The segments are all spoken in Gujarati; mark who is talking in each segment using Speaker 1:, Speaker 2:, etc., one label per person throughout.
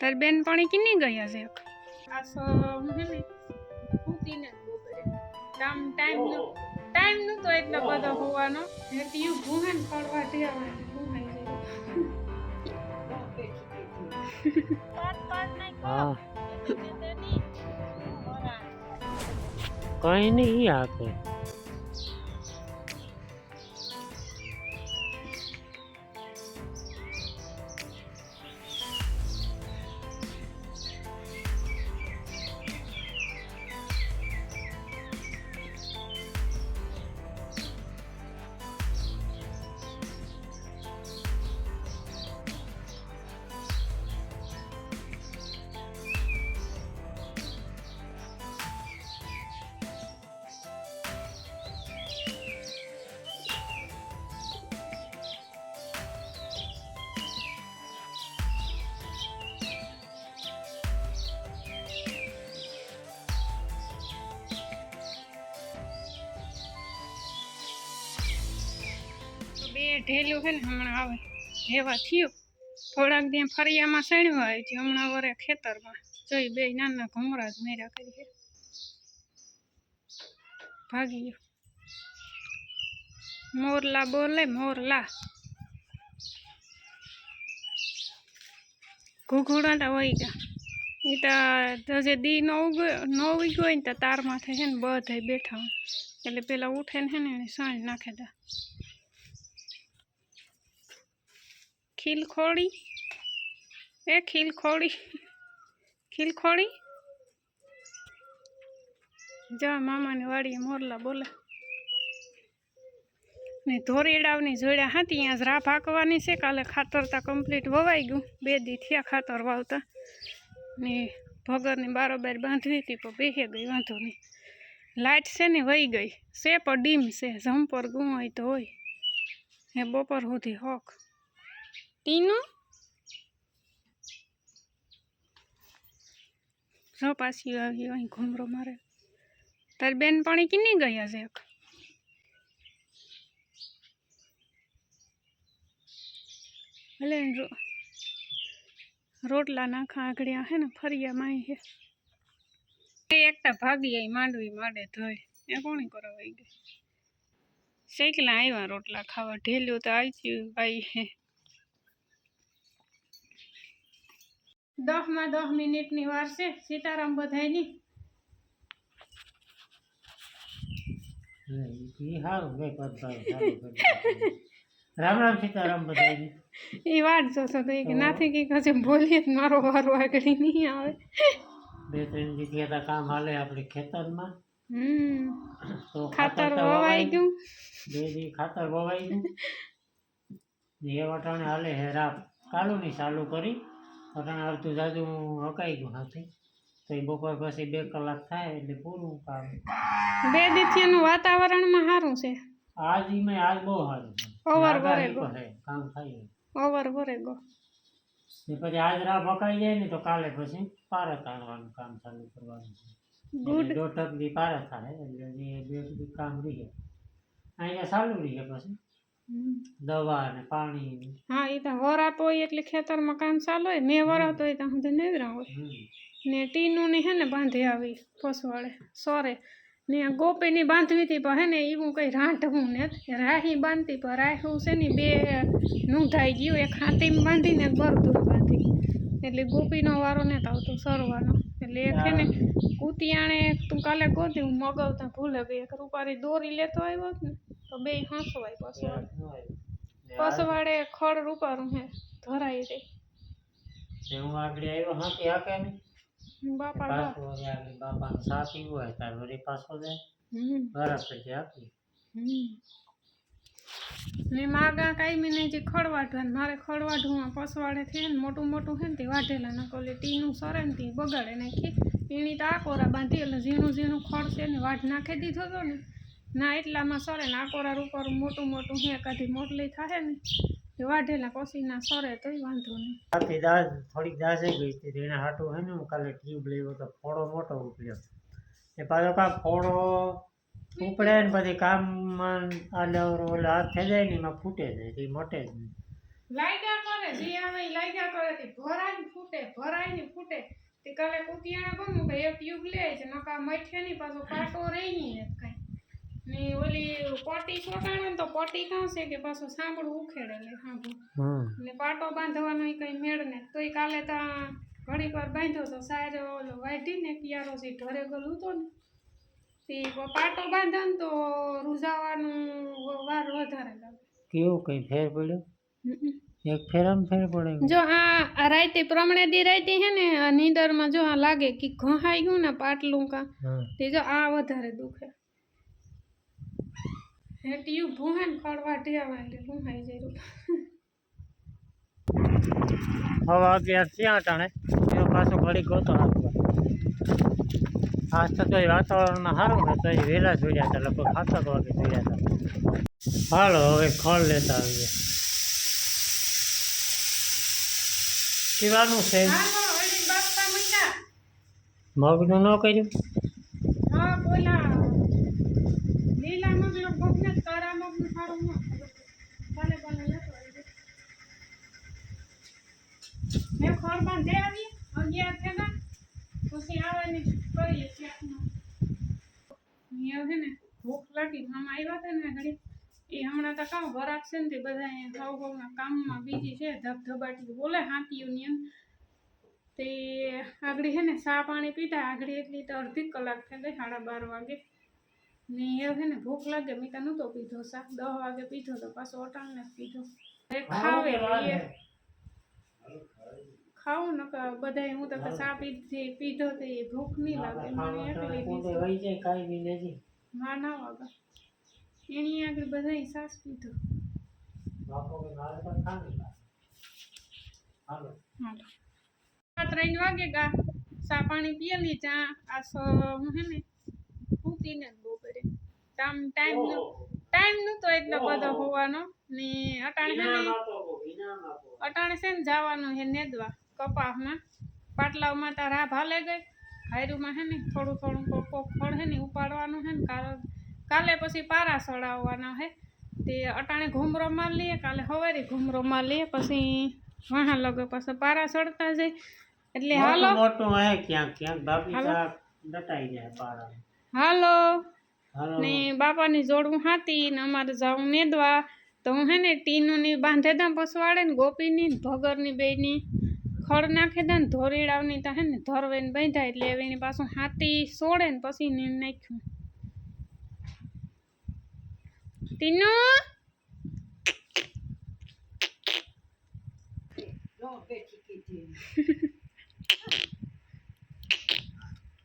Speaker 1: તાર બેન પાણી કિની ગયા છે આ સો હું હે ને ઉતીને બોપરે ટાઈમ નું તો એટલો બધો હોવાનો હેતીયું ભૂહન પડવા દેવા ભૂહાઈ
Speaker 2: हाँ कहीं नहीं आते
Speaker 1: બે ઢેલું છે ને હમણાં આવે એવા થયું થોડાક દી ફરિયામાં સણ્યું આવે છે હમણાં વરે ખેતરમાં જોઈ બે નાના ઘમરા જ મેરા કરી ભાગી ગયો મોરલા બોલે મોરલા ઘૂઘુડા વહી ગયા એ તો જે દી ન ઉગી હોય ને તો તારમાંથી છે ને બધા બેઠા હોય એટલે પેલા ઉઠે ને એને સાંજ નાખે દા ખીલખોડી એ ખીલખોડી જા મામાની વાડીએ મોરલા બોલે ને ધોરીડાવની જોડ્યા હતી ત્યાં જ રાહ હાંકવાની છે કાલે ખાતર તા કમ્પ્લીટ વવાઈ ગયું 2 દી થયા ખાતર વાવતા ને ભગરની બારોબાર બાંધવી હતી પણ બેહી ગઈ વાંધો નહીં લાઇટ છે ને વહી ગઈ છે પણ ડીમ છે ઝમ્પર ગુમ હોય તો હોય હે બપોર સુધી હોક ટીનું જો પાછી આવી અહીં ઘૂમરો મારે તાર બેન પાણી કિની ગયા છે એટલે રોટલા નાખા આગળ્યા હે ને ફરિયામાં હે એકતા ભાગી આવી માંડવી માંડે ધોઈ એ કોણી કરાવાઈ ગઈ શેકલા આવ્યા રોટલા ખાવા ઢેલ્યું તો આવી ભાઈ હે 10 માં 10 મિનિટની વાર છે સીતારામ બધાયની
Speaker 2: राम राम सीताराम बधाई
Speaker 1: એ વાત જોશો તો કે નાથી કે કશે બોલીએ મારો વારો આગળ નહીં આવે
Speaker 2: 2-3 જગ્યા કામ હાલે આપણે ખેતરમાં તો
Speaker 1: ખાતર વવાઈ ગયું
Speaker 2: 2 દી ખાતર વવાઈ ગયું એ વટાણે હાલે હેરા કાલુની ચાલુ કરી વટાણે અડધું જાજુ હકાઈ ગયું હાથી તો એ બપોર પછી 2 કલાક થાય એટલે પૂરું કામ
Speaker 1: 2 દીથીનું વાતાવરણમાં સારું છે
Speaker 2: આજ બહુ સારું છે
Speaker 1: ઓવર વરે ગો
Speaker 2: કામ થાય
Speaker 1: ઓવર વરે ગો
Speaker 2: ને પછી આજ રાહ પકાઈ જાય ને તો કાલે પછી પારા તાણવાનું કામ ચાલુ કરવાનું છે
Speaker 1: ગુડ
Speaker 2: દોઢક દી પારા થાય એટલે એ 2 દી કામ રહે અહીંયા ચાલુ રહે પછી દવા ને પાણી
Speaker 1: હા એ તો વરાત હોય એટલે ખેતરમાં કામ ચાલુ હોય મેં વરાત હોય ત્યાં સુધી નેવરા હોય ને ટીનું ને હે ને બાંધી આવી પસવાડે સોરે ને ગોપીની બાંધવી હતી પણ હે ને એવું કંઈ રાંધવું ને રાહી બાંધતી પણ રાહું છે ને 2 નૂંધાઈ ગયું એક હાથીમાં બાંધીને એક બરદુર બાંધી એટલે ગોપીનો વારો ને આવતો સરવાનો એટલે એક છે ને કૂતિયાણે તું કાલે ગોતી હું મગાવતા ભૂલે ગઈ એક રૂપારી દોરી લેતો આવ્યો ને તો 2 હાંસવાય પસવાડે ખડ રૂપારું હે ધરાઈ રહી
Speaker 2: હું આગળ આવ્યો હાથી હાકે ને
Speaker 1: બાપા
Speaker 2: બાપાનું સા પીવું હોય તાર વળી પાછો જાય બરાબર પછી આપી
Speaker 1: ને માગા કાંઈ મેં જે ખડવાઢવાનું મારે ખડવાઢું પસવાડે છે ને મોટું મોટું છે ને તે વાઢેલા નાખો એટલે ટીનું સરે ને તે બગાડે નાખી એની તો આકોરા બાંધી એટલે ઝીણું ઝીણું ખડ છે ને વાઢ નાખી દીધો હતો ને ના એટલામાં સરે ને આકોરા રૂપર મોટું મોટું હે કાઢી મોટલી થાય ને વાઢેલા પછી ના સરે તોય વાંધો નહીં
Speaker 2: આથી દાળ થોડીક દાળ ગઈ હતી એના હાટું હે ને હું કાલે ટ્યુબ લેવો તો ફોડો મોટો ઉપડ્યો એ પાછો કા ફોડો ઉપડે ને પછી કામમાં આલે ઓલે હાથ થઈ જાય ને એમાં ફૂટે જાય એ મોટે જ નહીં
Speaker 1: લાઈટા કરે જે આવે ઈ લાગ્યા કરે તે ભરાય ને ફૂટે તે કાલે કુતિયાણા કોનું કે એક ટ્યુબ લે છે નકા મઠે ની પાછો પાટો રહી ની કઈ ને ઓલી પટ્ટી સોટાણે ને તો પટ્ટી કાં છે કે પાછો સાંભળું ઉખેડે લે સાંભળું ને પાટો બાંધવાનો ઈ કઈ મેળ ને તોય કાલે તાં ઘડીક વાર બાંધ્યો તો સાયરો ઓલો વાઢી ને કિયારો છે ઢરે ગલું તો ને તે પાટો બાંધો ને તો રૂઝાવાનું વાર વધારે લાગે
Speaker 2: કેવું કઈ ફેર પડ્યો એક ફેરામાં ફેર પડે
Speaker 1: જો આ રાતે પ્રમણે દી રાતે હે ને આ નીંદરમાં જો આ લાગે કે ઘહાઈ ગયું ને પાટલું કા તે જો આ વધારે દુખે હે ટ્યુબ ભૂહે ને ખડવા ઢેવા એટલે ભૂહાઈ જાય
Speaker 2: હવે 11 ત્યાં ટાણે એનો પાછો ઘડી ગોતો આપવા આજ તો વાતાવરણમાં સારું ને તો વહેલા જોડ્યા હતા લગભગ 7 વાગે જોડ્યા હતા હાલો હવે ખડ લેતા આવીએ પીવાનું છે
Speaker 1: હાલો ઓલી બાપા મંડા
Speaker 2: મગનું ન કર્યું
Speaker 1: હા બોલા લીલા મગનો મગને કાળા મગનું સારું ન ભલે ભલે લેતો આવજો મેં ખોર બાંધે આવી 11 થયા પછી આવવાની કરીએ ત્યાંનું અહીંયા છે ને ભૂખ લાગી મામા આવ્યા હતા ને ઘડી એ હમણાં તો કામ વરાક છે ને તે બધા ભાવના કામમાં બીજી છે ધબધબાટી બોલે હાથીઓની એમ તે આગળ છે ને ચા પાણી પીતા આગળ એટલી તો અડધી કલાક થઈ ગઈ 12:30 વાગે ને એ છે ને ભૂખ લાગે મેં તો નહોતો પીધો ચા 10 વાગે પીધો તો પાછો અટાણને જ પીધો ખાવે એ ખાવું ન બધા હું તો ચા પીધો તો એ ભૂખ નહીં લાગે મને એટલી માં ના વાગે એની આગળ બધા સાસ પીધો હાલો 3 વાગે ગા ચા પાણી પીએલી ચા હું હે ને ઉતીને બપોરે ટાઈમ નતો એટલો બધો હોવાનો ને અટાણે છે ને જવાનું હે નેદવા કપાસમાં પાટલાવમાં તો રાહ ભાલે ગઈ હાયરુમાં હે ને થોડું કોક ખડ હે ને ઉપાડવાનું હે ને કાલે પછી પારા સડાવવાના હે તે અટાણે ઘૂમરો માર લઈએ કાલે સવારે ઘૂમરો માર લઈએ પછી વાહ લગે પછી પારા સડતા જાય એટલે હાલો
Speaker 2: મોટું હે ક્યાંક બાપી ડટાઈ જાય પારા
Speaker 1: હાલો ને બાપાની જોડવું હાથી ને અમારે જાવું નેદવા તો હું હે ને ટીનુની બાંધે દઉં પસવાડે ને ગોપીની ભગરની બેની ખડ નાખી દે ને ધોરીડાવની તો હે ને ધરવેને બાંધ્યા એટલે એની પાછું હાથી સોડે ને પછી ને નાખ્યું ટીનુ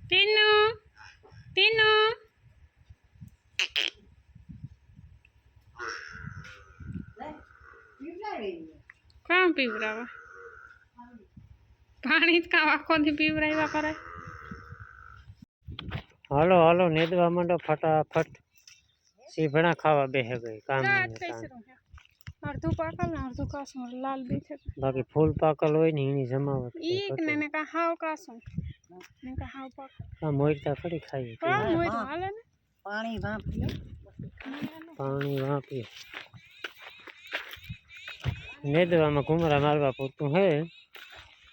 Speaker 1: ટીનુ ટીનુ કામ પીવરાવા પાણી જ કામ આખોથી પીવરાવ્યા કરે
Speaker 2: હાલો નેદવા માંડો ફટાફટ સીભણા ખાવા બેહે ગઈ કામ
Speaker 1: અડધું પાકલ ને અડધું કાસું લાલ બેઠે
Speaker 2: બાકી ફૂલ પાકલ હોય ને એની જમાવટ
Speaker 1: ઈક ને કા હાવ કાસું ને કા હાવ પાકલ
Speaker 2: આ મોઈતા ફરી ખાઈ
Speaker 1: કા મોઈ તો હાલે ને
Speaker 2: પાણી વાપી નેદવામાં ઘુમરા મારવા પૂરતું હે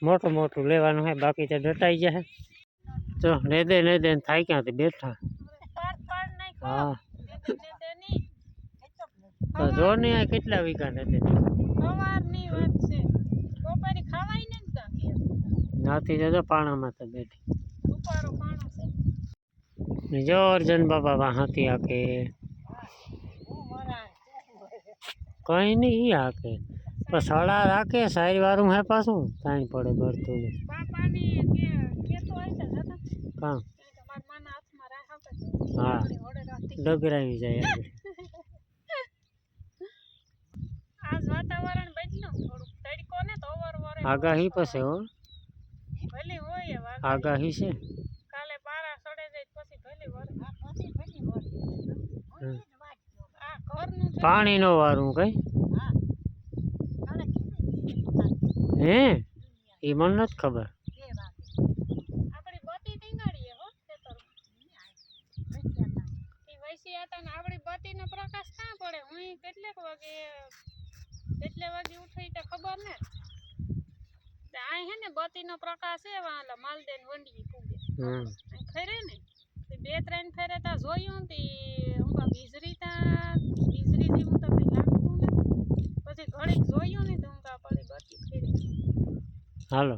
Speaker 2: મોટું લેવાનું હે બાકી તો ડટાઈ જાય તો નેદે થાય ક્યાંથી બેઠા હા તો જો ને આ કેટલા વીઘા નેદે
Speaker 1: સવારની વાત છે બપોરે ખાવાય ને કાકી
Speaker 2: નાથી જજો પાણામાં તો બેઠી
Speaker 1: ઉપાડો પાણો છે
Speaker 2: જો અર્જન બાબા વાહાથી આકે કઈ નહીં ઈ હાકે પણ સડા રાખે સારી વારું હે પાછું તાણી પડે ભરતું ને
Speaker 1: બાપાની કેતો હોય છે જતા
Speaker 2: કાં
Speaker 1: તમારા માના હાથમાં રાખે
Speaker 2: હા
Speaker 1: ઓડે રાખતી
Speaker 2: ડગરાવી જાય આપણે
Speaker 1: આજ વાતાવરણ બદલ્યું થોડું તડકો ને તો ઓવર
Speaker 2: આગાહી પાસે હો
Speaker 1: ભલે હોય
Speaker 2: આગાહી છે
Speaker 1: કાલે પારા સડે જાય પછી ભલે વર આ ઘરનું
Speaker 2: પાણી નો વારું કઈ હે એ મને નથી ખબર
Speaker 1: આપણી બત્તી ટીંગાડીએ હો ખેતર ઈ વૈસી હતા ને આપણી બત્તીનો પ્રકાશ ક્યાં પડે હું કેટલે વાગે ઉઠી તો ખબર ને બત્તીનો પ્રકાશ છે વાલા માલદેન વંડી પૂગે
Speaker 2: હમ
Speaker 1: ફેરે ને તે 2-3 ફેરે તા જોયું તી હું વીજળી જેવું તો કઈ લાગતું નથી પછી ઘડીક જોયું ને તો હું પડી બત્તી ફેરે
Speaker 2: હાલો